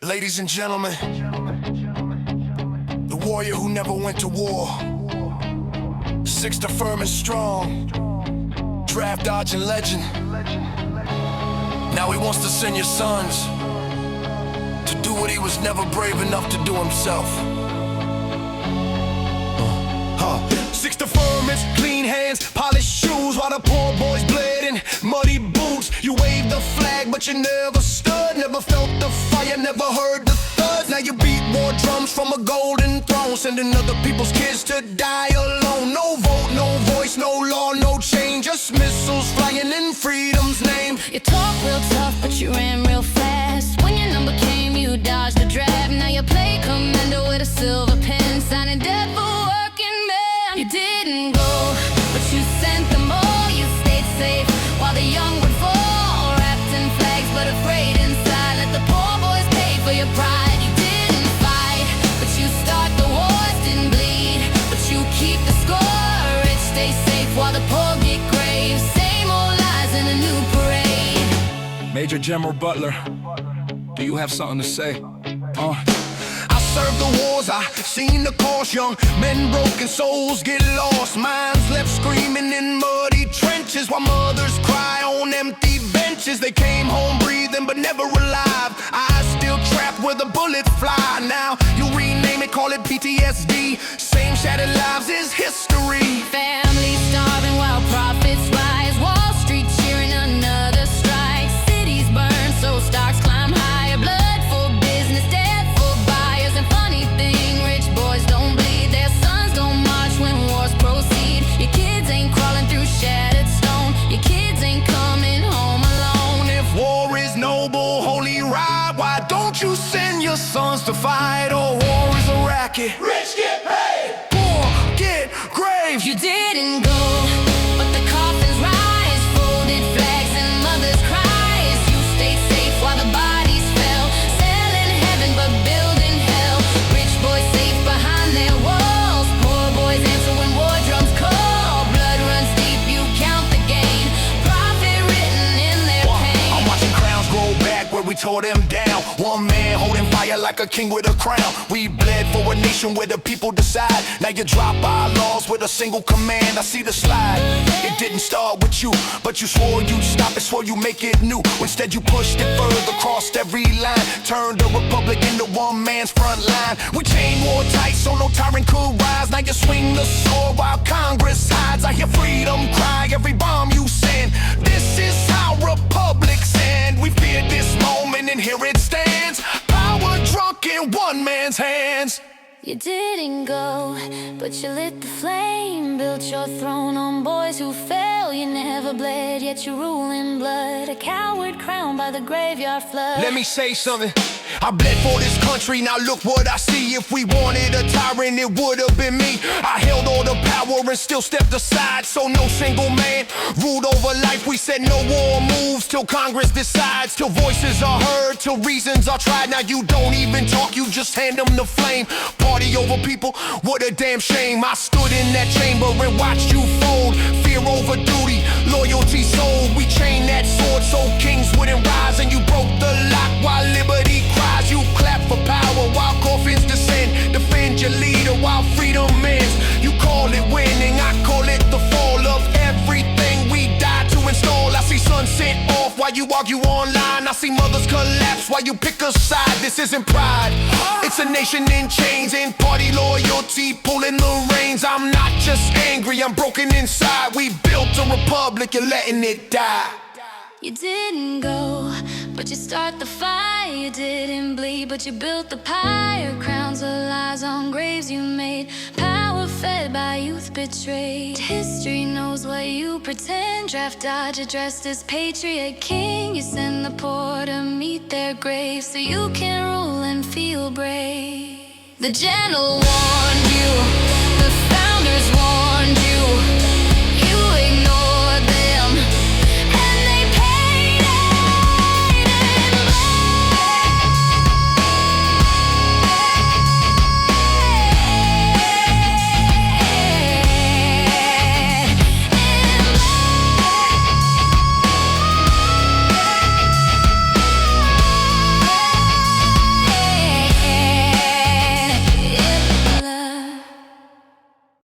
Ladies and gentlemen, the warrior who never went to war, six to firm and strong, draft dodging legend. Now he wants to send your sons to do what he was never brave enough to do himself. Six to firmness, clean hands, polished shoes, while the poor boys bled in muddy boots. You waved the flag, but you never stood, never felt the fire, never heard the thud. Now you beat war drums from a golden throne, sending other people's kids to die alone. No vote, no voice, no law, no change, just missiles flying in freedom's name. You talk real tough, but you ran real fast. When your number came, you dodged the draft. Now you play commander with a silver pen, signing death for working men. You didn't go, but you sent them all. You stayed safe while the young would fall, wrapped in flags but afraid inside. Let the poor boys pay for your pride. You didn't fight, but you start the wars, didn't bleed, but you keep the score. Rich stay safe while the poor get grave. Same old lies in a new parade. Major General Butler, do you have something to say? I served the wars, I seen the cost. Young men, broken souls get lost. Minds left screaming in muddy trenches, while mothers cry on empty benches. They came home breathing but never alive, eyes still trapped where the bullets fly. Now you rename it, call it PTSD. Same shattered lives is history. Families starving while profits rise. Wall Street cheering another strike. Cities burn so stocks climb higher. Blood for business, death for buyers. And funny thing, rich boys don't bleed. Their sons don't march when wars proceed. Your kids ain't crawling through shattered stone. Your kids ain't coming home alone. If war is noble, holy ride, why don't you send your sons to fight? Oh, war is a racket. Rich get paid, poor get grave. You didn't go, but the coffins rise, folded flags and mothers' cries. You stayed safe while the bodies fell, selling heaven but building hell. Rich boys safe behind their walls, poor boys answer when war drums call. Blood runs deep, you count the gain, profit written in their pain. I'm watching crowns grow back where we tore them down. One man holding fire like a king with a crown. We bled for a nation where the people decide. Now you drop our laws with a single command. I see the slide. It didn't start with you, but you swore you'd stop it, swore you make it new. Instead you pushed it further, crossed every line, turned the republic into one man's front line. We chained war tight so no tyrant could rise. Now you swing the sword while Congress hides. I hear freedom cry every bomb you send. This is how republics end. We feared this moment and here it stands, power drunk in one man's hands. You didn't go, but you lit the flame, built your throne on boys who fell. You never bled, yet you rule in blood, a coward crowned by the graveyard flood. Let me say something. I bled for this country, now look what I see. If we wanted a tyrant, it would have been me. I held all the power and still stepped aside, so no single man ruled over life. We said no war moves till Congress decides, till voices are heard, till reasons are tried. Now you don't even talk, you just hand them the flame. Party over people, what a damn shame. I stood in that chamber and watched you fold. Fear over duty, loyalty sold. We chained that sword so kings wouldn't rise, and you broke the lock while liberty cries. You clap for power while coffins descend. Defend your leader while freedom ends. You call it winning, I call it the fall of everything we died to install. I see sons sent off while you argue online. I see mothers collapse while you pick a side. This isn't pride, it's a nation in chains, and party loyalty pulling the reins. I'm not just angry, I'm broken inside. We built a republic, you're letting it die. You didn't go, but you start the fire. You didn't bleed, but you built the pyre. Crowns of lies on graves you made, power fed by youth betrayed. History knows what you pretend. Draft dodger dressed as patriot king. You send the poor to meet their graves so you can rule and feel brave. The general warned you,